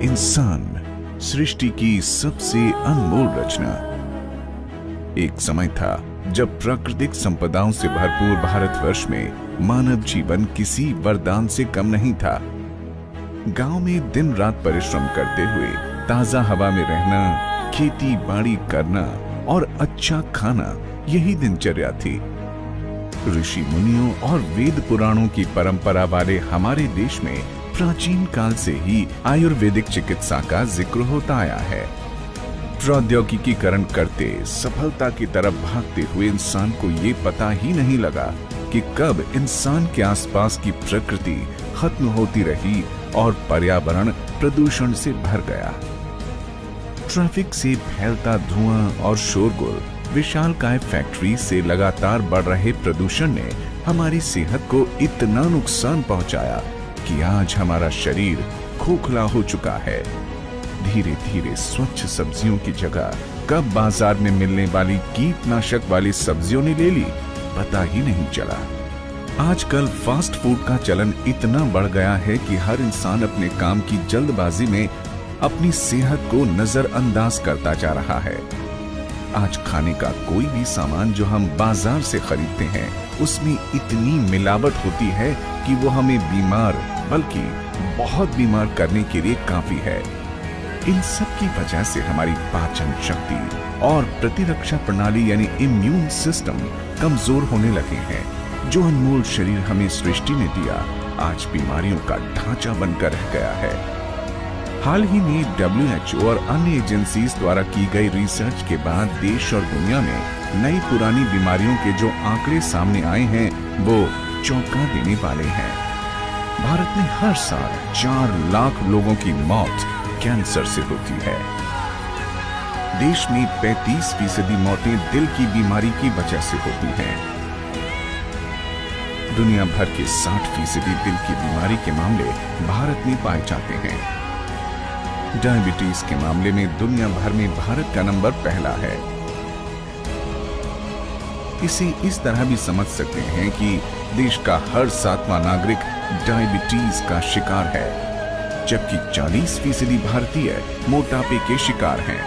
इंसान सृष्टि की सबसे अनमोल रचना। एक समय था जब प्राकृतिक संपदाओं से भरपूर भारतवर्ष में मानव जीवन किसी वरदान से कम नहीं था। गांव में दिन रात परिश्रम करते हुए ताजा हवा में रहना, खेती बाड़ी करना और अच्छा खाना, यही दिनचर्या थी। ऋषि मुनियों और वेद पुराणों की परंपरा वाले हमारे देश में प्राचीन काल से ही आयुर्वेदिक चिकित्सा का जिक्र होता आया है। प्रौद्योगिकीकरण करते सफलता की तरफ भागते हुए इंसान को ये पता ही नहीं लगा कि कब इंसान के आसपास की प्रकृति खत्म होती रही और पर्यावरण प्रदूषण से भर गया। ट्रैफिक से फैलता धुआं और शोरगुल, विशालकाय फैक्ट्री से लगातार बढ़ रहे प्रदूषण ने हमारी सेहत को इतना नुकसान पहुंचाया कि आज हमारा शरीर खोखला हो चुका है। धीरे धीरे स्वच्छ सब्जियों की जगह कब बाजार में मिलने वाली कीटनाशक वाली सब्जियों ने ले ली, पता ही नहीं चला। आजकल फास्ट फूड का चलन इतना बढ़ गया है कि हर इंसान अपने काम की जल्दबाजी में अपनी सेहत को नजरअंदाज करता जा रहा है। आज खाने का कोई भी सामान जो हम बाजार से खरीदते हैं, उसमें इतनी मिलावट होती है कि वो हमें बीमार, बल्कि बहुत बीमार करने के लिए काफी है। इन सब की वजह से हमारी पाचन शक्ति और प्रतिरक्षा प्रणाली यानी इम्यून सिस्टम कमजोर होने लगे हैं। जो अनमोल शरीर हमें सृष्टि ने दिया, आज बीमारियों का ढांचा बनकर रह गया है। हाल ही में WHO और अन्य एजेंसीज द्वारा की गई रिसर्च के बाद देश और दुनिया में नई पुरानी बीमारियों के जो आंकड़े सामने आए हैं, वो चौंका देने वाले हैं। भारत में हर साल 4 लाख लोगों की मौत कैंसर से होती है। देश में 35% मौतें दिल की बीमारी की वजह से होती हैं। दुनिया भर के 60% दिल की बीमारी के मामले भारत में पाए जाते हैं। डायबिटीज के मामले में दुनिया भर में भारत का नंबर पहला है। इसे इस तरह भी समझ सकते हैं कि देश का हर 7वां नागरिक डायबिटीज का शिकार है, जबकि 40% भारतीय मोटापे के शिकार हैं।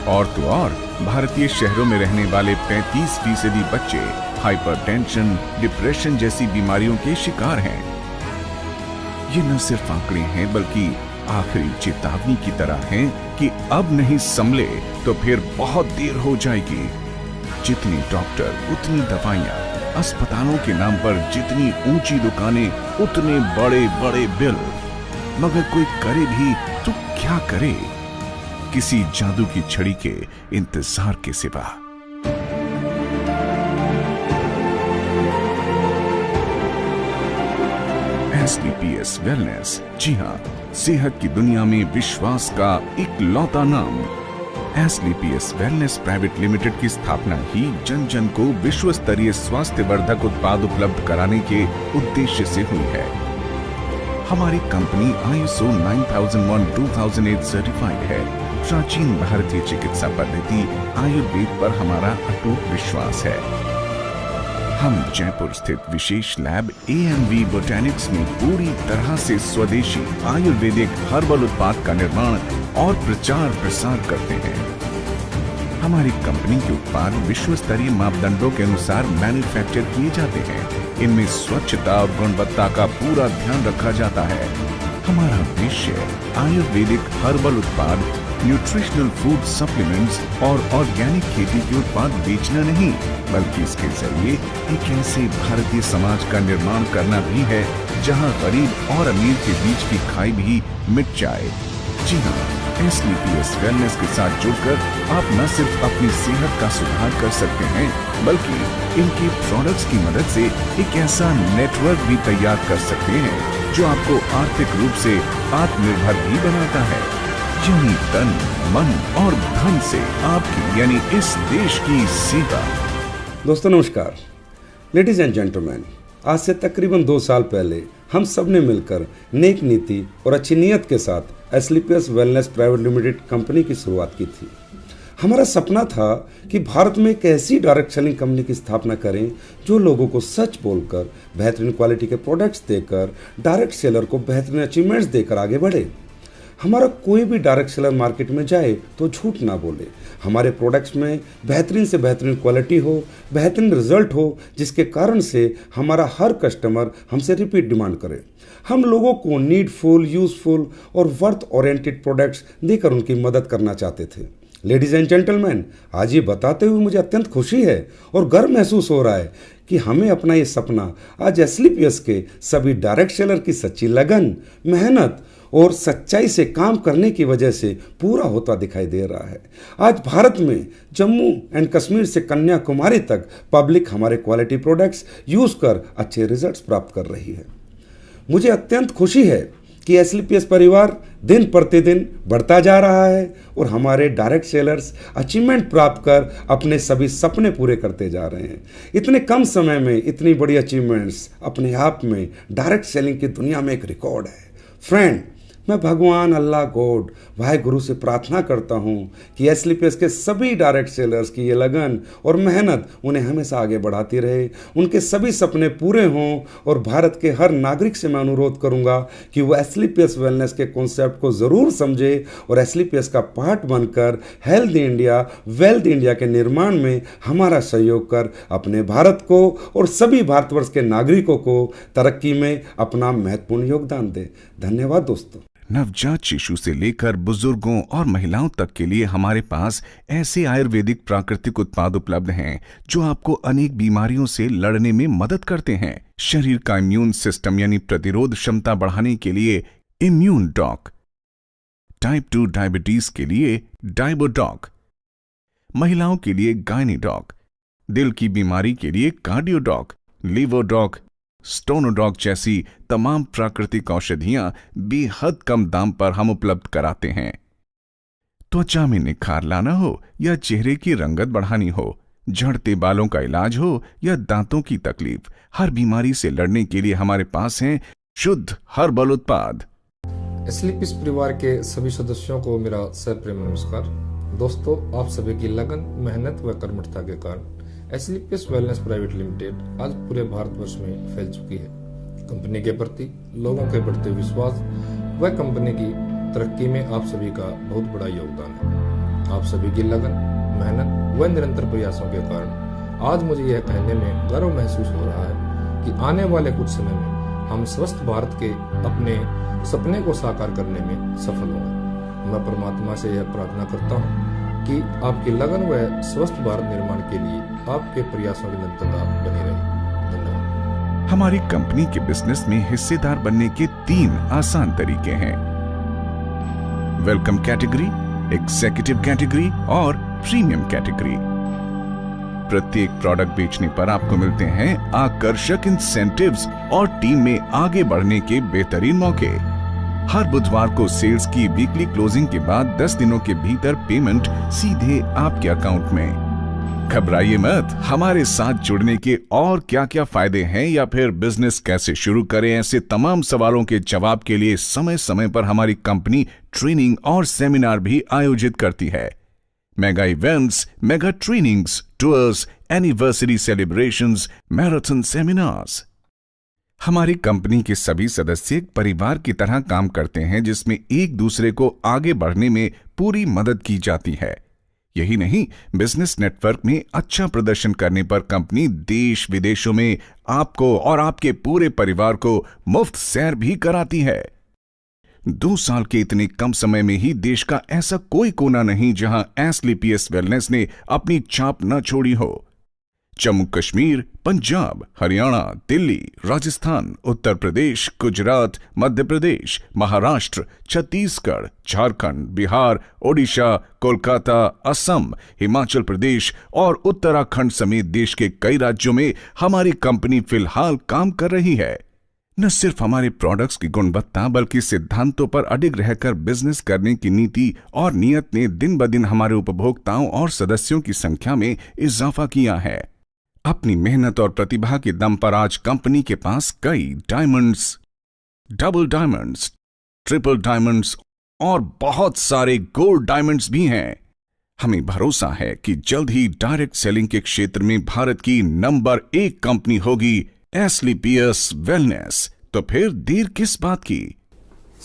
और तो और भारतीय शहरों में रहने वाले 35% बच्चे हाइपरटेंशन, डिप्रेशन जैसी बीमारियों के शिकार हैं। ये न सिर्फ आंकड़े हैं, बल्कि आखिरी चेतावनी की तरह हैं कि अब नहीं संभले तो फिर बहुत देर हो जाएगी। जितने डॉक्टर उतनी दवाइयां, अस्पतालों के नाम पर जितनी ऊंची दुकानें उतने बड़े बड़े बिल, मगर कोई करे भी तो क्या करे, किसी जादू की छड़ी के इंतजार के सिवा। SLPS वेलनेस, जी हाँ, सेहत की दुनिया में विश्वास का इकलौता नाम। SLPS वेलनेस प्राइवेट लिमिटेड की स्थापना ही जन जन को विश्व स्तरीय स्वास्थ्य वर्धक उत्पाद उपलब्ध कराने के उद्देश्य से हुई है। हमारी कंपनी ISO 9001-2008 सर्टिफाइड है। प्राचीन भारतीय चिकित्सा पद्धति आयुर्वेद पर हमारा अटूट विश्वास है। हम जयपुर स्थित विशेष लैब AMV बोटैनिक्स में पूरी तरह से स्वदेशी आयुर्वेदिक हर्बल उत्पाद का निर्माण और प्रचार प्रसार करते हैं। हमारी कंपनी के उत्पाद विश्व स्तरीय मापदंडों के अनुसार मैन्युफैक्चर किए जाते हैं। इनमें स्वच्छता और गुणवत्ता का पूरा ध्यान रखा जाता है। हमारा उद्देश्य आयुर्वेदिक हर्बल उत्पाद, न्यूट्रिशनल फूड सप्लीमेंट्स और ऑर्गेनिक खेती के उत्पाद बेचना नहीं, बल्कि इसके जरिए एक ऐसे भारतीय समाज का निर्माण करना भी है जहां गरीब और अमीर के बीच की खाई भी मिट जाए। जी हाँ, SLPS वेलनेस के साथ जुड़कर आप न सिर्फ अपनी सेहत का सुधार कर सकते हैं, बल्कि इनके प्रोडक्ट्स की मदद से एक ऐसा नेटवर्क भी तैयार कर सकते हैं जो आपको आर्थिक रूप से आत्मनिर्भर भी बनाता है। यानी तन, मन और धन से आपकी यानी इस देश की सेवा। दोस्तों नमस्कार। लेडीज एंड जेंटलमैन, आज से तकरीबन 2 साल पहले हम सब ने मिलकर नेक नीति और अच्छी नीयत के साथ SLPS wellness private limited company की शुरुआत की थी। हमारा सपना था कि भारत में एक ऐसी डायरेक्ट सेलिंग कंपनी की स्थापना करें जो लोगों को सच बोलकर, बेहतरीन क्वालिटी के प्रोडक्ट्स देकर, डायरेक्ट सेलर को बेहतरीन अचीवमेंट्स देकर आगे बढ़े। हमारा कोई भी डायरेक्ट सेलर मार्केट में जाए तो झूठ ना बोले। हमारे प्रोडक्ट्स में बेहतरीन से बेहतरीन क्वालिटी हो, बेहतरीन रिजल्ट हो, जिसके कारण से हमारा हर कस्टमर हमसे रिपीट डिमांड करे। हम लोगों को नीडफुल, यूजफुल और वर्थ ओरिएंटेड प्रोडक्ट्स देकर उनकी मदद करना चाहते थे। लेडीज एंड जेंटलमैन, आज ये बताते हुए मुझे अत्यंत खुशी है और गर्व महसूस हो रहा है कि हमें अपना ये सपना आज एस्क्लेपियस के सभी डायरेक्ट सेलर की सच्ची लगन, मेहनत और सच्चाई से काम करने की वजह से पूरा होता दिखाई दे रहा है। आज भारत में जम्मू एंड कश्मीर से कन्याकुमारी तक पब्लिक हमारे क्वालिटी प्रोडक्ट्स यूज कर अच्छे रिजल्ट्स प्राप्त कर रही है। मुझे अत्यंत खुशी है कि एस्क्लेपियस परिवार दिन प्रतिदिन बढ़ता जा रहा है और हमारे डायरेक्ट सेलर्स अचीवमेंट प्राप्त कर अपने सभी सपने पूरे करते जा रहे हैं। इतने कम समय में इतनी बड़ी अचीवमेंट्स अपने आप में डायरेक्ट सेलिंग की दुनिया में एक रिकॉर्ड है। फ्रेंड, मैं भगवान अल्लाह गॉड वाहे गुरु से प्रार्थना करता हूँ कि एस्क्लेपियस के सभी डायरेक्ट सेलर्स की ये लगन और मेहनत उन्हें हमेशा आगे बढ़ाती रहे, उनके सभी सपने पूरे हों। और भारत के हर नागरिक से मैं अनुरोध करूँगा कि वो एस्क्लेपियस वेलनेस के कॉन्सेप्ट को ज़रूर समझे और एस्क्लेपियस का पार्ट बनकर हेल्थ इंडिया, वेल्थ इंडिया के निर्माण में हमारा सहयोग कर अपने भारत को और सभी भारतवर्ष के नागरिकों को तरक्की में अपना महत्वपूर्ण योगदान दे। धन्यवाद दोस्तों। नवजात शिशु से लेकर बुजुर्गों और महिलाओं तक के लिए हमारे पास ऐसे आयुर्वेदिक प्राकृतिक उत्पाद उपलब्ध हैं जो आपको अनेक बीमारियों से लड़ने में मदद करते हैं। शरीर का इम्यून सिस्टम यानी प्रतिरोध क्षमता बढ़ाने के लिए इम्यून डॉक, टाइप 2 डायबिटीज के लिए डायबोडॉक, महिलाओं के लिए गायनीडॉक, दिल की बीमारी के लिए कार्डियोडॉक, लीवोडॉक, स्टोनोडॉक जैसी तमाम प्राकृतिक औषधियां बेहद कम दाम पर हम उपलब्ध कराते हैं। त्वचा में निखार लाना हो या चेहरे की रंगत बढ़ानी हो, झड़ते बालों का इलाज हो या दांतों की तकलीफ, हर बीमारी से लड़ने के लिए हमारे पास हैं शुद्ध हर्बल उत्पाद। एस्क्लेपियस परिवार के सभी सदस्यों को मेरा सप्रेम नमस्कार। दोस्तों, आप सभी की लगन, मेहनत व कर्मठता के कारण एस्क्लेपियस वेलनेस प्राइवेट लिमिटेड आज पूरे भारतवर्ष में फैल चुकी है। कंपनी के प्रति लोगों के बढ़ते विश्वास व कंपनी की तरक्की में आप सभी का बहुत बड़ा योगदान है। आप सभी की लगन, मेहनत व निरंतर प्रयासों के कारण आज मुझे यह कहने में गर्व महसूस हो रहा है कि आने वाले कुछ समय में हम स्वस्थ भारत के अपने सपने को साकार करने में सफल होंगे। मैं परमात्मा से यह प्रार्थना करता हूँ कि आपकी लगन व स्वस्थ भारत निर्माण के लिए आपके प्रयासों की निरंतरता बनी रहे। धन्यवाद। हमारी कंपनी के बिजनेस में हिस्सेदार बनने के 3 आसान तरीके हैं: वेलकम कैटेगरी, एग्जीक्यूटिव कैटेगरी और प्रीमियम कैटेगरी। प्रत्येक प्रोडक्ट बेचने पर आपको मिलते हैं आकर्षक इंसेंटिव्स और टीम में आगे बढ़ने के बेहतरीन मौके। हर बुधवार को सेल्स की वीकली क्लोजिंग के बाद 10 दिनों के भीतर पेमेंट सीधे आपके अकाउंट में। घबराइए मत, हमारे साथ जुड़ने के और क्या क्या फायदे हैं या फिर बिजनेस कैसे शुरू करें, ऐसे तमाम सवालों के जवाब के लिए समय समय पर हमारी कंपनी ट्रेनिंग और सेमिनार भी आयोजित करती है। Mega events, mega trainings, tours, anniversary celebrations, marathon seminars. हमारी कंपनी के सभी सदस्य एक परिवार की तरह काम करते हैं जिसमें एक दूसरे को आगे बढ़ने में पूरी मदद की जाती है। यही नहीं, बिजनेस नेटवर्क में अच्छा प्रदर्शन करने पर कंपनी देश विदेशों में आपको और आपके पूरे परिवार को मुफ्त सैर भी कराती है। 2 साल के इतने कम समय में ही देश का ऐसा कोई कोना नहीं जहां एस्क्लेपियस वेलनेस ने अपनी छाप न छोड़ी हो। जम्मू कश्मीर, पंजाब, हरियाणा, दिल्ली, राजस्थान, उत्तर प्रदेश, गुजरात, मध्य प्रदेश, महाराष्ट्र, छत्तीसगढ़, झारखंड, बिहार, ओडिशा, कोलकाता, असम, हिमाचल प्रदेश और उत्तराखंड समेत देश के कई राज्यों में हमारी कंपनी फिलहाल काम कर रही है। न सिर्फ हमारे प्रोडक्ट्स की गुणवत्ता बल्कि सिद्धांतों पर अडिग रहकर बिजनेस करने की नीति और नियत ने दिन ब दिन हमारे उपभोक्ताओं और सदस्यों की संख्या में इजाफा किया है। अपनी मेहनत और प्रतिभा के दम पर आज कंपनी के पास कई diamonds, double diamonds, triple diamonds और बहुत सारे गोल्ड डायमंड्स भी हैं। हमें भरोसा है कि जल्द ही डायरेक्ट सेलिंग के क्षेत्र में भारत की नंबर 1 कंपनी होगी एस्क्लेपियस वेलनेस। तो फिर देर किस बात की।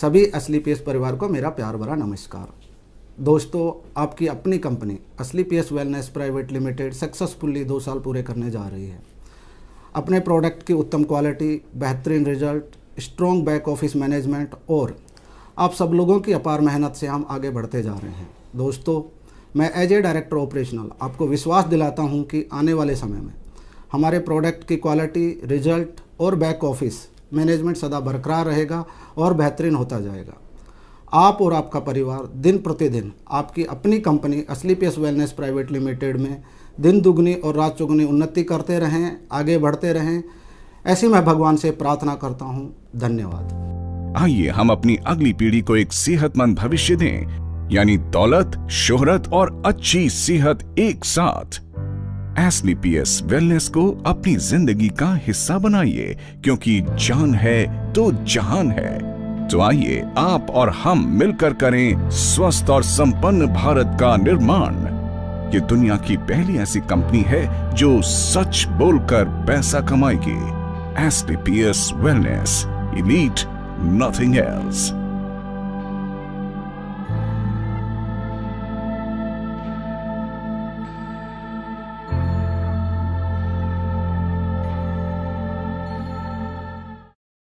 सभी एसलीपीएस परिवार को मेरा प्यार भरा नमस्कार। दोस्तों, आपकी अपनी company SLPS wellness private limited successfully 2 साल पूरे करने जा रही है। अपने प्रोडक्ट की उत्तम क्वालिटी, बेहतरीन result, strong back office management और आप सब लोगों की अपार मेहनत से हम आगे बढ़ते जा रहे हैं। दोस्तों, मैं एज ए डायरेक्टर ऑपरेशनल आपको विश्वास दिलाता हूं कि आने वाले समय में हमारे प्रोडक्ट की क्वालिटी, रिजल्ट और बैक ऑफिस मैनेजमेंट सदा बरकरार रहेगा और बेहतरीन होता जाएगा। आप और आपका परिवार दिन प्रतिदिन आपकी अपनी company SLPS wellness private limited में दिन दुगनी और रात चौगुनी उन्नति करते रहें, आगे बढ़ते रहें, ऐसी मैं भगवान से प्रार्थना करता हूं। धन्यवाद। आइए हम अपनी अगली पीढ़ी को एक सेहतमंद भविष्य दें, यानी दौलत, शोहरत और अच्छी सेहत एक साथ। एसलीपीएस वेलनेस को अपनी जिंदगी का हिस्सा बनाइए, क्योंकि जान है तो जहान है। तो आइए आप और हम मिलकर करें स्वस्थ और संपन्न भारत का निर्माण। ये दुनिया की पहली ऐसी कंपनी है जो सच बोलकर पैसा कमाएगी। एसलीपीएस वेलनेस, एलीट, नथिंग एल्स।